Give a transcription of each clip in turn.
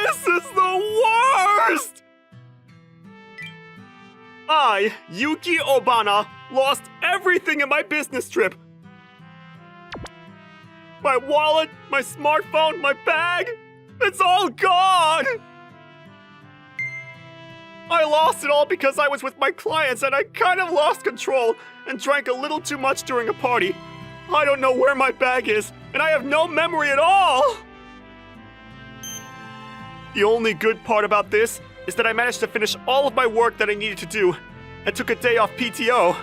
This is the worst! I, Yuki Obana, lost everything in my business trip. My wallet, my smartphone, my bag, it's all gone! I lost it all because I was with my clients and I kind of lost control and drank a little too much during a party. I don't know where my bag is, and I have no memory at all! The only good part about this is that I managed to finish all of my work that I needed to do and took a day off PTO.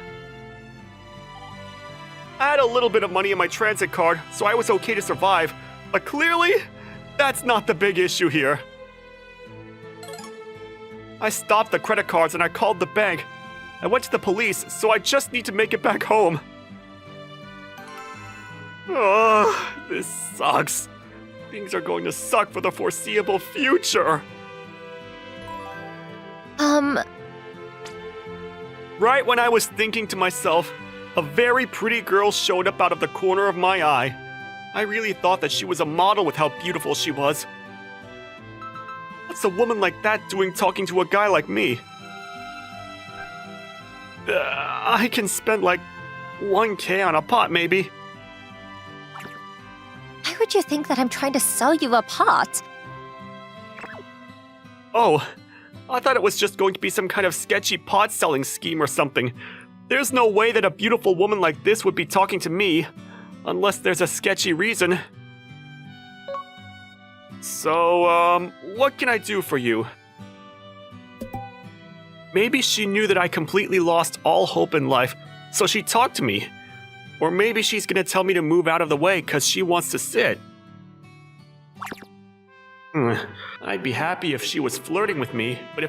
I had a little bit of money in my transit card, so I was okay to survive, but clearly, that's not the big issue here. I stopped the credit cards and I called the bank. I went to the police, so I just need to make it back home. Ugh, this sucks. Things are going to suck for the foreseeable future. Right when I was thinking to myself, a very pretty girl showed up out of the corner of my eye. I really thought that she was a model with how beautiful she was. What's a woman like that doing talking to a guy like me? I can spend like 1K on a pot, maybe. Why would you think that I'm trying to sell you a pot? Oh, I thought it was just going to be some kind of sketchy pot selling scheme or something. There's no way that a beautiful woman like this would be talking to me, unless there's a sketchy reason. So, what can I do for you? Maybe she knew that I completely lost all hope in life, so she talked to me. Or maybe she's gonna tell me to move out of the way because she wants to sit. I'd be happy if she was flirting with me, but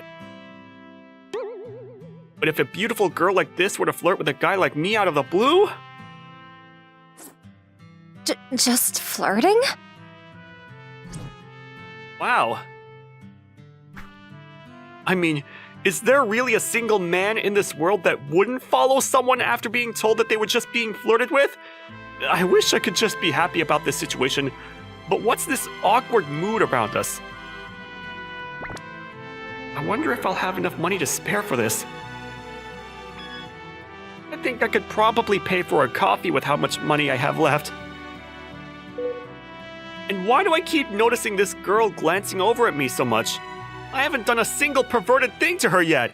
if a beautiful girl like this were to flirt with a guy like me out of the blue? Just flirting? Wow. I mean, is there really a single man in this world that wouldn't follow someone after being told that they were just being flirted with? I wish I could just be happy about this situation, but what's this awkward mood around us? I wonder if I'll have enough money to spare for this. I think I could probably pay for a coffee with how much money I have left. And why do I keep noticing this girl glancing over at me so much? I haven't done a single perverted thing to her yet.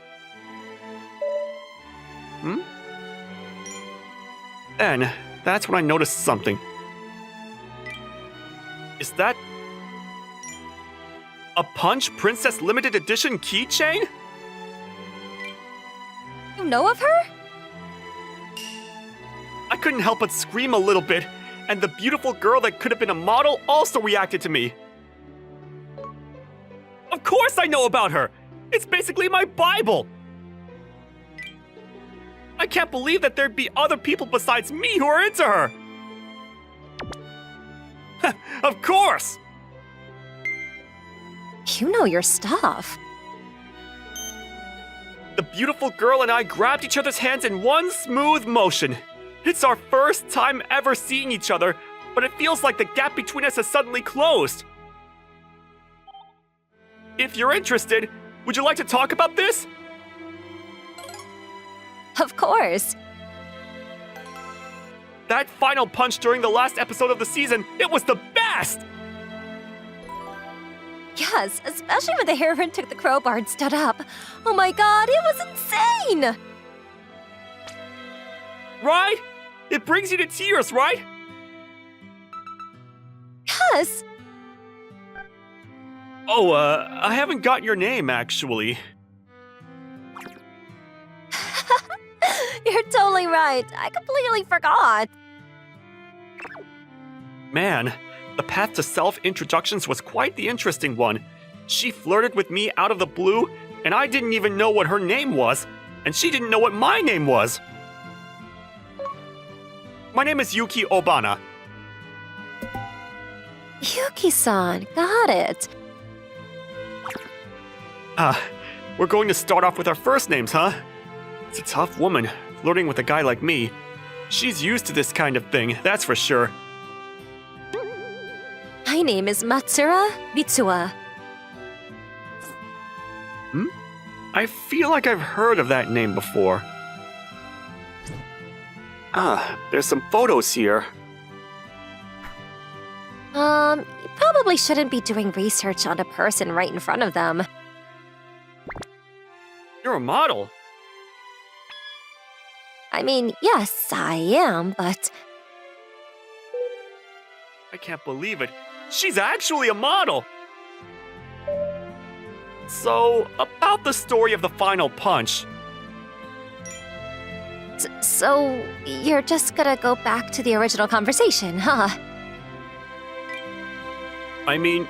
Then, that's when I noticed something. Is that a Punch Princess Limited Edition keychain? You know of her? I couldn't help but scream a little bit, and the beautiful girl that could have been a model also reacted to me. Of course I know about her! It's basically my Bible! I can't believe that there'd be other people besides me who are into her! Of course! You know your stuff. The beautiful girl and I grabbed each other's hands in one smooth motion. It's our first time ever seeing each other, but it feels like the gap between us has suddenly closed. If you're interested, would you like to talk about this? Of course. That final punch during the last episode of the season, it was the best! Yes, especially when the heroine took the crowbar and stood up. Oh my god, it was insane! Right? It brings you to tears, right? Yes! Oh, I haven't got your name, actually. You're totally right. I completely forgot. Man, the path to self-introductions was quite the interesting one. She flirted with me out of the blue, and I didn't even know what her name was, and she didn't know what my name was. My name is Yuki Obana. Yuki-san, got it. We're going to start off with our first names, huh? It's a tough woman, flirting with a guy like me. She's used to this kind of thing, that's for sure. My name is Matsura Mitsuha. I feel like I've heard of that name before. Ah, there's some photos here. You probably shouldn't be doing research on a person right in front of them. You're a model. I mean, yes, I am, but I can't believe it. She's actually a model! So, about the story of the final punch. so you're just gonna go back to the original conversation, huh? I mean,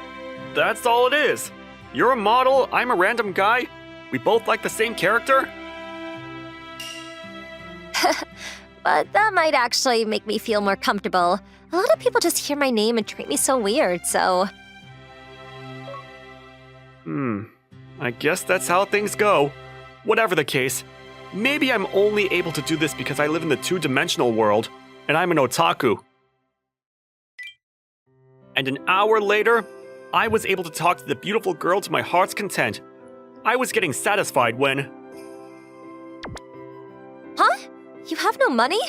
that's all it is. You're a model, I'm a random guy. We both like the same character. But that might actually make me feel more comfortable. A lot of people just hear my name and treat me so weird, so... I guess that's how things go. Whatever the case, maybe I'm only able to do this because I live in the two-dimensional world, and I'm an otaku. And an hour later, I was able to talk to the beautiful girl to my heart's content. I was getting satisfied when... Huh? You have no money?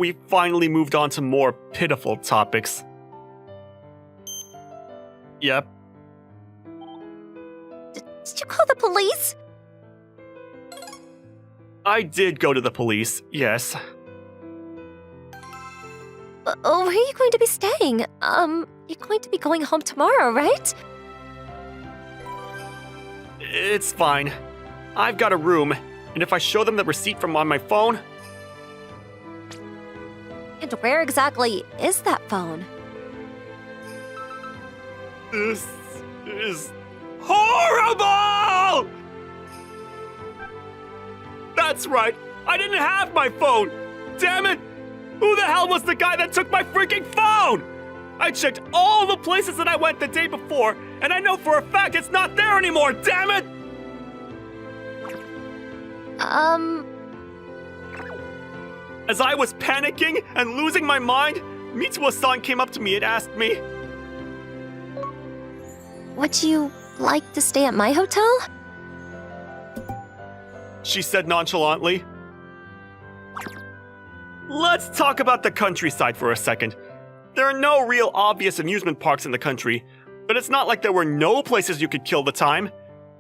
we finally moved on to more pitiful topics. Yep. Did you call the police? I did go to the police, yes. Where are you going to be staying? You're going to be going home tomorrow, right? It's fine. I've got a room, and if I show them the receipt from on my phone... And where exactly is that phone? This is horrible! That's right, I didn't have my phone! Damn it! Who the hell was the guy that took my freaking phone? I checked all the places that I went the day before, and I know for a fact it's not there anymore, damn it! As I was panicking and losing my mind, Mitsuo-san came up to me and asked me, Would you like to stay at my hotel? she said nonchalantly. Let's talk about the countryside for a second. There are no real obvious amusement parks in the country, but it's not like there were no places you could kill the time.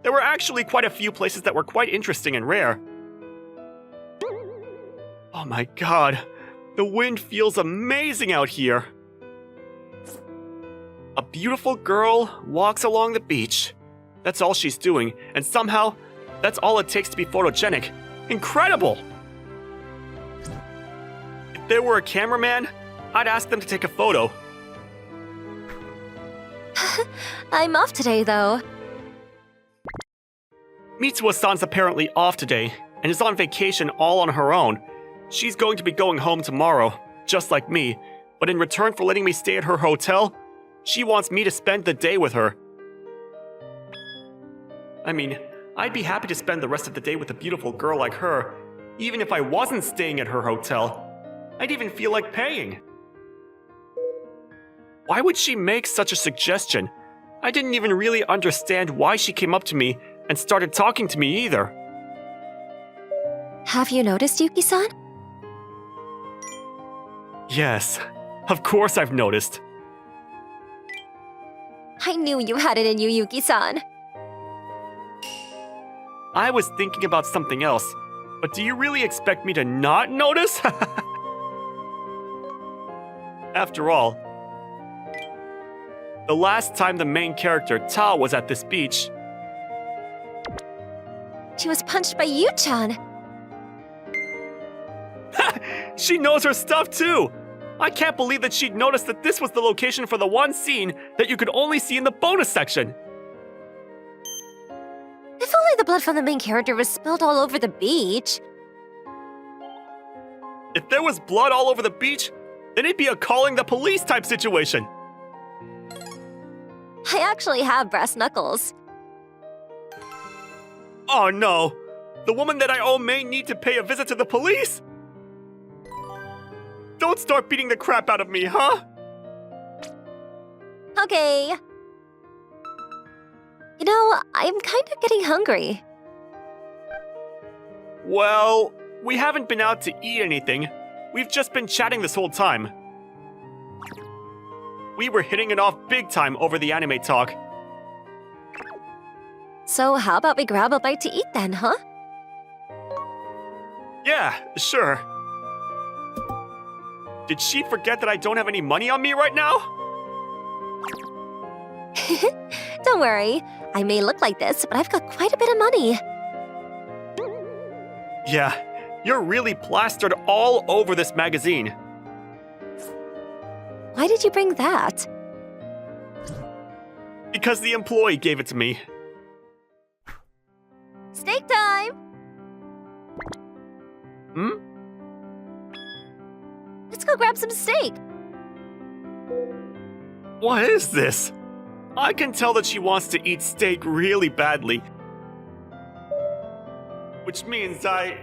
There were actually quite a few places that were quite interesting and rare. Oh my god, the wind feels amazing out here. A beautiful girl walks along the beach. That's all she's doing, and somehow, that's all it takes to be photogenic. Incredible! If there were a cameraman, I'd ask them to take a photo. I'm off today, though. Mitsuo-san's apparently off today, and is on vacation all on her own. She's going to be going home tomorrow, just like me, but in return for letting me stay at her hotel, she wants me to spend the day with her. I mean, I'd be happy to spend the rest of the day with a beautiful girl like her, even if I wasn't staying at her hotel. I'd even feel like paying. Why would she make such a suggestion? I didn't even really understand why she came up to me and started talking to me either. Have you noticed, Yuki-san? Yes, of course I've noticed. I knew you had it in you, Yuki-san. I was thinking about something else, but do you really expect me to not notice? After all, the last time the main character, Ta, was at this beach, She was punched by Yu-chan. she knows her stuff too! I can't believe that she'd noticed that this was the location for the one scene that you could only see in the bonus section. If only the blood from the main character was spilled all over the beach. If there was blood all over the beach, then it'd be a calling the police type situation. I actually have brass knuckles. Oh no! The woman that I owe may need to pay a visit to the police? Don't start beating the crap out of me, huh? Okay. You know, I'm kind of getting hungry. Well, we haven't been out to eat anything. We've just been chatting this whole time. We were hitting it off big time over the anime talk. So how about we grab a bite to eat then, huh? Yeah, sure. Did she forget that I don't have any money on me right now? Don't worry. I may look like this, but I've got quite a bit of money. Yeah, you're really plastered all over this magazine. Why did you bring that? Because the employee gave it to me. Steak time! Hmm? Let's go grab some steak. What is this? I can tell that she wants to eat steak really badly. Which means I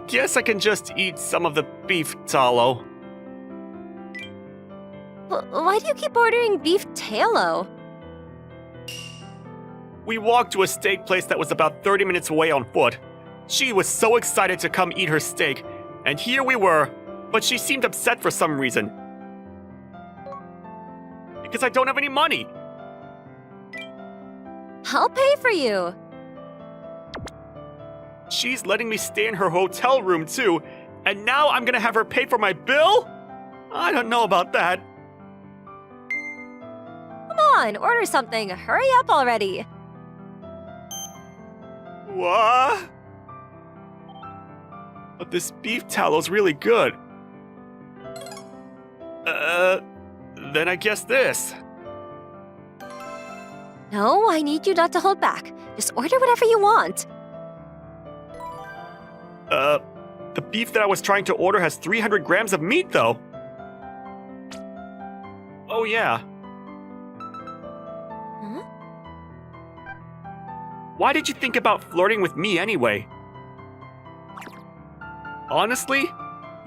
guess I can just eat some of the beef tallow. Why do you keep ordering beef tallow? We walked to a steak place that was about 30 minutes away on foot. She was so excited to come eat her steak, and here we were, but she seemed upset for some reason. Because I don't have any money. I'll pay for you. She's letting me stay in her hotel room too, and now I'm gonna have her pay for my bill? I don't know about that. Come on, order something. Hurry up already. What? But this beef tallow's really good. Then I guess this. No, I need you not to hold back. Just order whatever you want. The beef that I was trying to order has 300 grams of meat, though. Oh, yeah. Huh? Why did you think about flirting with me anyway? Honestly,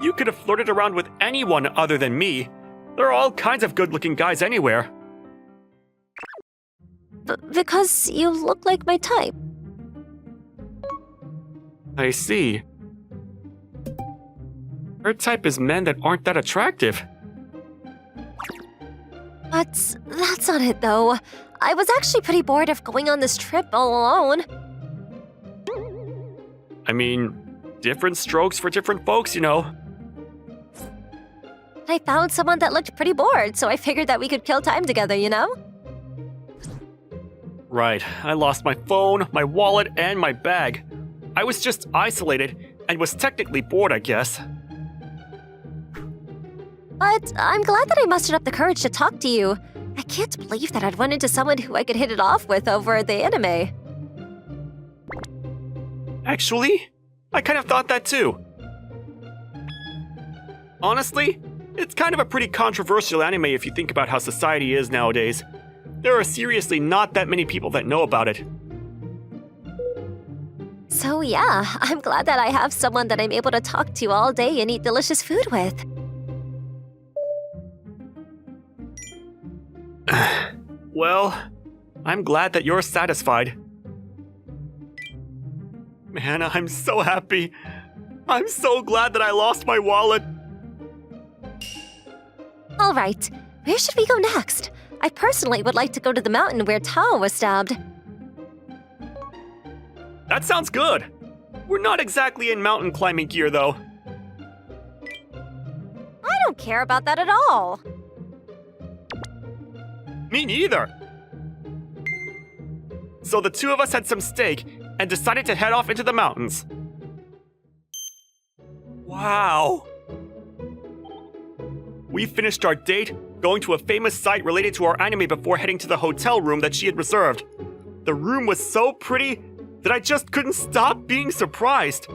you could have flirted around with anyone other than me. There are all kinds of good-looking guys anywhere. Because you look like my type. I see. Her type is men that aren't that attractive. But that's not it, though. I was actually pretty bored of going on this trip all alone. I mean, different strokes for different folks, you know. I found someone that looked pretty bored, so I figured that we could kill time together, you know? Right, I lost my phone, my wallet, and my bag. I was just isolated and was technically bored, I guess. But I'm glad that I mustered up the courage to talk to you. I can't believe that I'd run into someone who I could hit it off with over the anime. Actually, I kind of thought that too. Honestly, it's kind of a pretty controversial anime if you think about how society is nowadays. There are seriously not that many people that know about it. So yeah, I'm glad that I have someone that I'm able to talk to all day and eat delicious food with. Well, I'm glad that you're satisfied. Man, I'm so happy. I'm so glad that I lost my wallet. All right, where should we go next? I personally would like to go to the mountain where Tao was stabbed. That sounds good. We're not exactly in mountain climbing gear, though. I don't care about that at all. Me neither. So the two of us had some steak and decided to head off into the mountains. Wow. We finished our date going to a famous site related to our anime before heading to the hotel room that she had reserved. The room was so pretty that I just couldn't stop being surprised.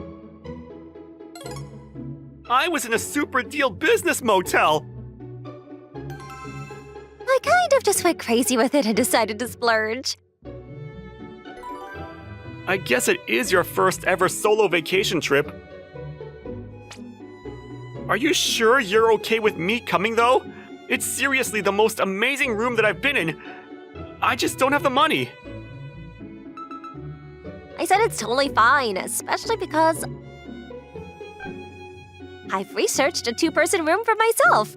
I was in a super deal business motel. I kind of just went crazy with it and decided to splurge. I guess it is your first ever solo vacation trip. Are you sure you're okay with me coming, though? It's seriously the most amazing room that I've been in. I just don't have the money. I said it's totally fine, especially because I've researched a two-person room for myself.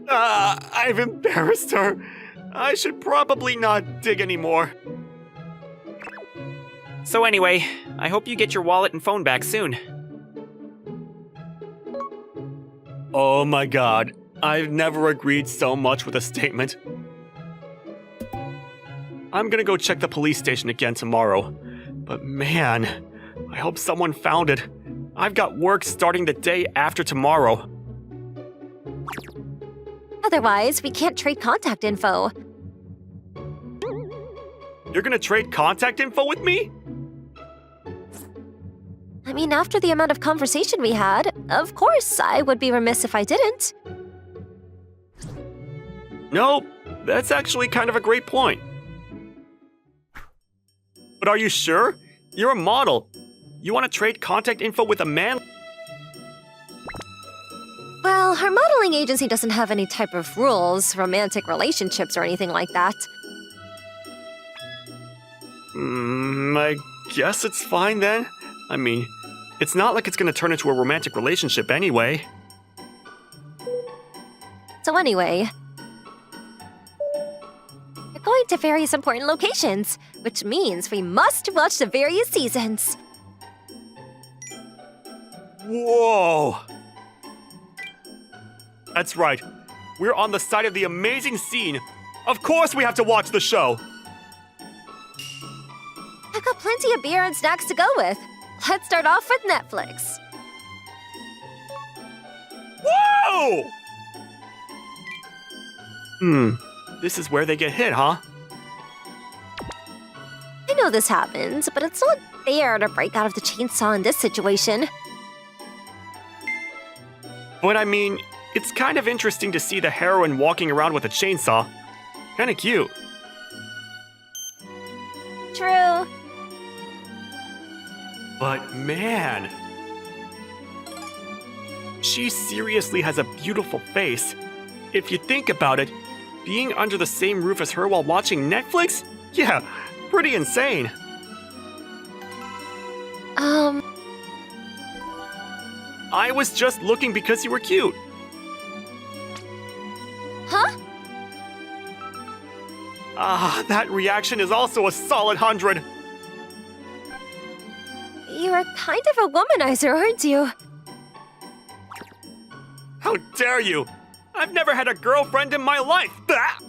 I've embarrassed her. I should probably not dig anymore. So anyway, I hope you get your wallet and phone back soon. Oh my god, I've never agreed so much with a statement. I'm gonna go check the police station again tomorrow. But man, I hope someone found it. I've got work starting the day after tomorrow. Otherwise, we can't trade contact info. You're gonna trade contact info with me? I mean, after the amount of conversation we had, of course, I would be remiss if I didn't. No, that's actually kind of a great point. But are you sure? You're a model. You want to trade contact info with a man? Well, our modeling agency doesn't have any type of rules, romantic relationships, or anything like that. I guess it's fine then. I mean, it's not like it's gonna turn into a romantic relationship anyway. So anyway, we're going to various important locations, which means we must watch the various seasons. Whoa! That's right. We're on the side of the amazing scene. Of course we have to watch the show. I've got plenty of beer and snacks to go with. Let's start off with Netflix. Whoa! This is where they get hit, huh? I know this happens, but it's not fair to break out of the chainsaw in this situation. But I mean, it's kind of interesting to see the heroine walking around with a chainsaw. Kinda cute. True. But man, she seriously has a beautiful face. If you think about it, being under the same roof as her while watching Netflix? Yeah, pretty insane. I was just looking because you were cute. Huh? That reaction is also a solid 100. You're kind of a womanizer, aren't you? How dare you! I've never had a girlfriend in my life! Ah!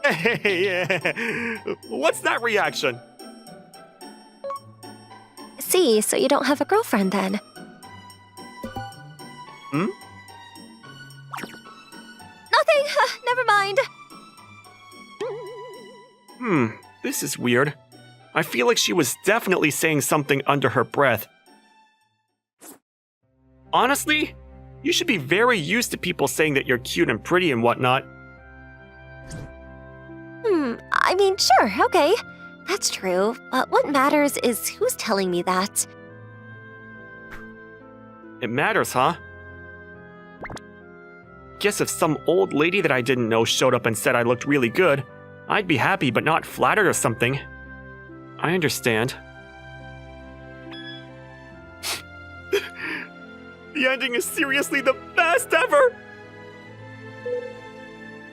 Hey, what's that reaction? See, so you don't have a girlfriend then. Hmm? Nothing! Never mind. This is weird. I feel like she was definitely saying something under her breath. Honestly, you should be very used to people saying that you're cute and pretty and whatnot. I mean, sure, okay. That's true, but what matters is who's telling me that. It matters, huh? Guess if some old lady that I didn't know showed up and said I looked really good, I'd be happy but not flattered or something. I understand. The ending is seriously the best ever!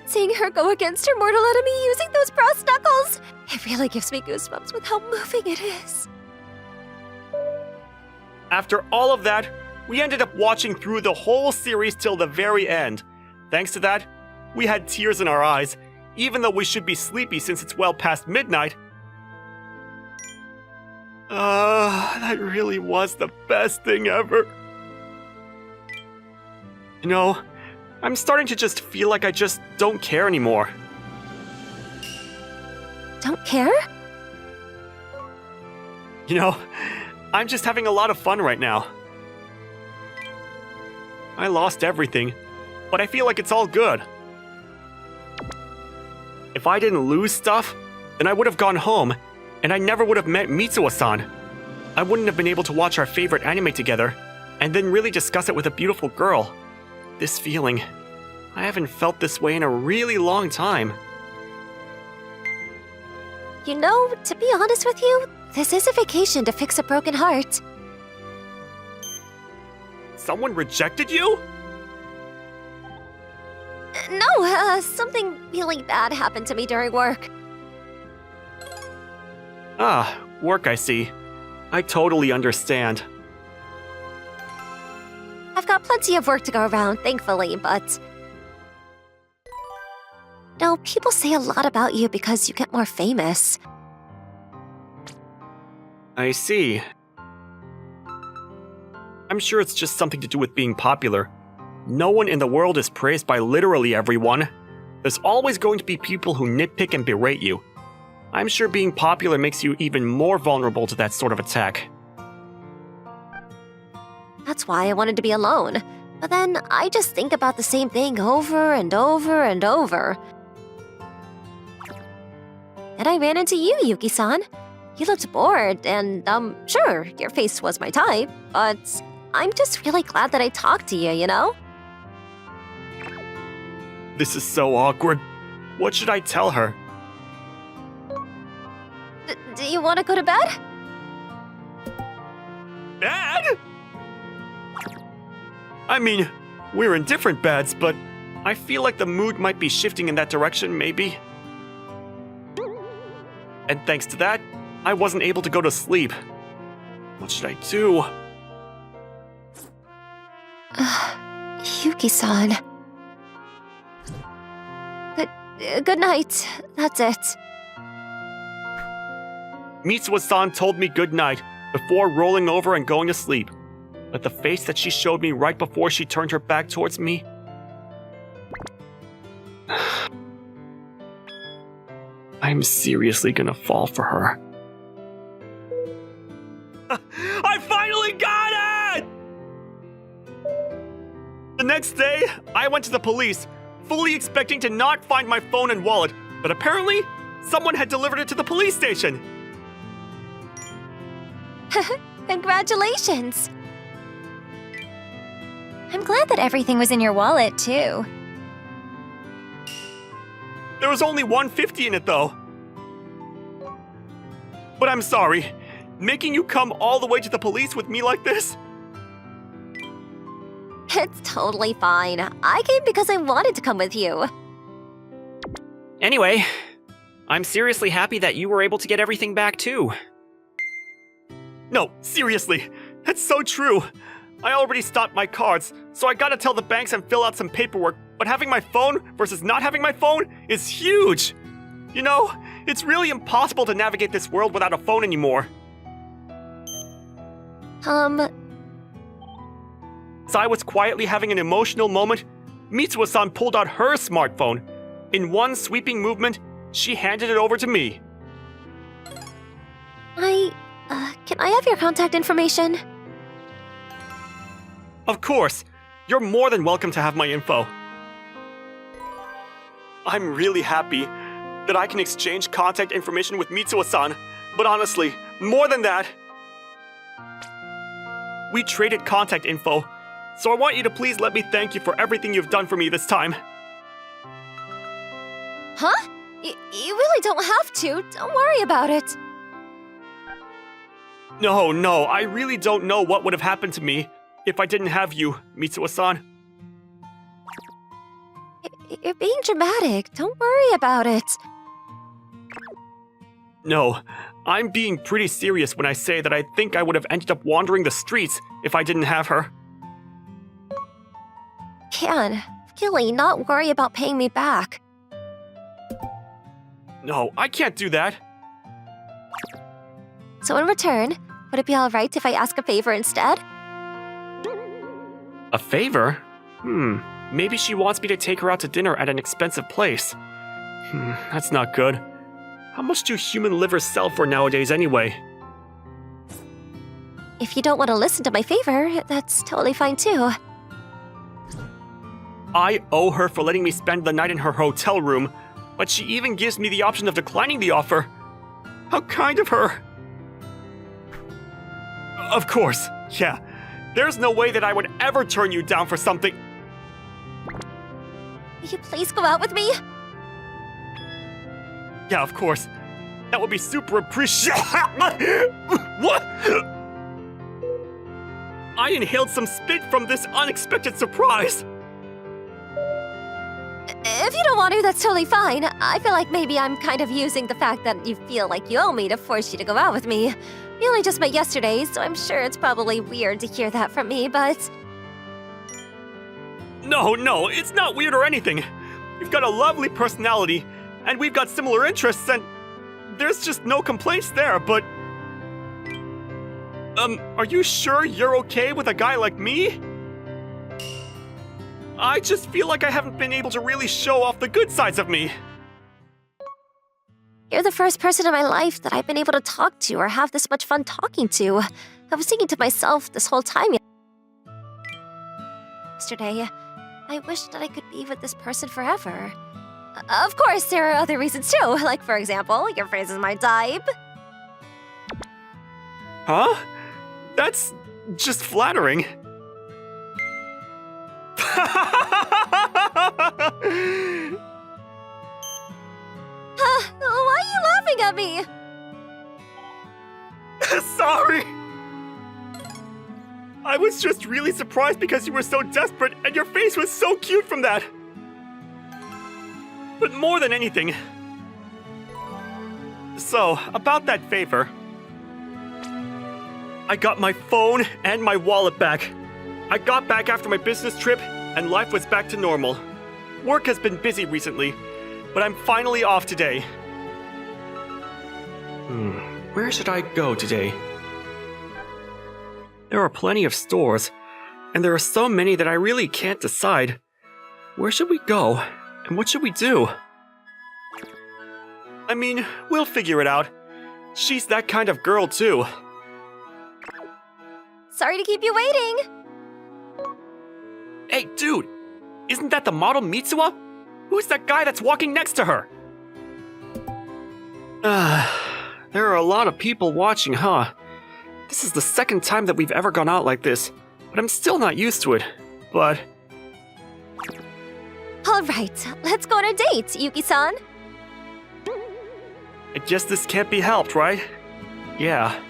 Seeing her go against her mortal enemy using those brass knuckles, it really gives me goosebumps with how moving it is. After all of that, we ended up watching through the whole series till the very end. Thanks to that, we had tears in our eyes, even though we should be sleepy since it's well past midnight. That really was the best thing ever. You know, I'm starting to just feel like I just don't care anymore. Don't care? You know, I'm just having a lot of fun right now. I lost everything, but I feel like it's all good. If I didn't lose stuff, then I would have gone home, and I never would have met Mitsuo-san. I wouldn't have been able to watch our favorite anime together, and then really discuss it with a beautiful girl. This feeling, I haven't felt this way in a really long time. You know, to be honest with you, this is a vacation to fix a broken heart. Someone rejected you? No, something really bad happened to me during work. Ah, work I see. I totally understand. I've got plenty of work to go around, thankfully, but... No, people say a lot about you because you get more famous. I see. I'm sure it's just something to do with being popular. No one in the world is praised by literally everyone. There's always going to be people who nitpick and berate you. I'm sure being popular makes you even more vulnerable to that sort of attack. That's why I wanted to be alone. But then I just think about the same thing over and over and over. And I ran into you, Yuki-san. You looked bored, and, sure, your face was my type, but I'm just really glad that I talked to you, you know? This is so awkward. What should I tell her? Do you want to go to bed? Bed? I mean, we're in different beds, but I feel like the mood might be shifting in that direction, maybe. And thanks to that, I wasn't able to go to sleep. What should I do? Yuki-san. Good night. That's it. Mitsuo-san told me good night before rolling over and going to sleep. But the face that she showed me right before she turned her back towards me... I'm seriously gonna fall for her. I finally got it! The next day, I went to the police, fully expecting to not find my phone and wallet, but apparently, someone had delivered it to the police station. Congratulations! I'm glad that everything was in your wallet, too. There was only $150 in it, though. But I'm sorry. Making you come all the way to the police with me like this? It's totally fine. I came because I wanted to come with you. Anyway, I'm seriously happy that you were able to get everything back too. No, seriously. That's so true. I already stopped my cards, so I gotta tell the banks and fill out some paperwork, but having my phone versus not having my phone is huge! You know, it's really impossible to navigate this world without a phone anymore. As I was quietly having an emotional moment, Mitsuo-san pulled out her smartphone. In one sweeping movement, she handed it over to me. Can I have your contact information? Of course, you're more than welcome to have my info. I'm really happy that I can exchange contact information with Mitsuo-san, but honestly, more than that, we traded contact info, so I want you to please let me thank you for everything you've done for me this time. Huh? You really don't have to. Don't worry about it. No, I really don't know what would have happened to me if I didn't have you, Mitsuo-san. You're being dramatic. Don't worry about it. No, I'm being pretty serious when I say that I think I would have ended up wandering the streets if I didn't have her. Can really not worry about paying me back. No, I can't do that. So in return, would it be alright if I ask a favor instead? A favor? Maybe she wants me to take her out to dinner at an expensive place. That's not good. How much do human livers sell for nowadays anyway? If you don't want to listen to my favor, that's totally fine too. I owe her for letting me spend the night in her hotel room, but she even gives me the option of declining the offer. How kind of her. Of course, yeah. There's no way that I would ever turn you down for something. Will you please go out with me? Yeah, of course. That would be super appreciated. What? I inhaled some spit from this unexpected surprise. If you don't want to, that's totally fine. I feel like maybe I'm kind of using the fact that you feel like you owe me to force you to go out with me. We only just met yesterday, so I'm sure it's probably weird to hear that from me, but... No, it's not weird or anything. You've got a lovely personality, and we've got similar interests, and there's just no complaints there, but... are you sure you're okay with a guy like me? I just feel like I haven't been able to really show off the good sides of me. You're the first person in my life that I've been able to talk to or have this much fun talking to. I was thinking to myself this whole time yesterday, I wish that I could be with this person forever. Of course, there are other reasons too, like for example, your face is my type. Huh? That's just flattering. Why are you laughing at me? Sorry. I was just really surprised because you were so desperate and your face was so cute from that. But more than anything... So, about that favor... I got my phone and my wallet back. I got back after my business trip, and life was back to normal. Work has been busy recently, but I'm finally off today. Where should I go today? There are plenty of stores, and there are so many that I really can't decide. Where should we go, and what should we do? I mean, we'll figure it out. She's that kind of girl, too. Sorry to keep you waiting. Hey, dude! Isn't that the model Mitsuha? Who's that guy that's walking next to her? There are a lot of people watching, huh? This is the second time that we've ever gone out like this, but I'm still not used to it. But... All right, let's go on a date, Yuki-san. I guess this can't be helped, right? Yeah.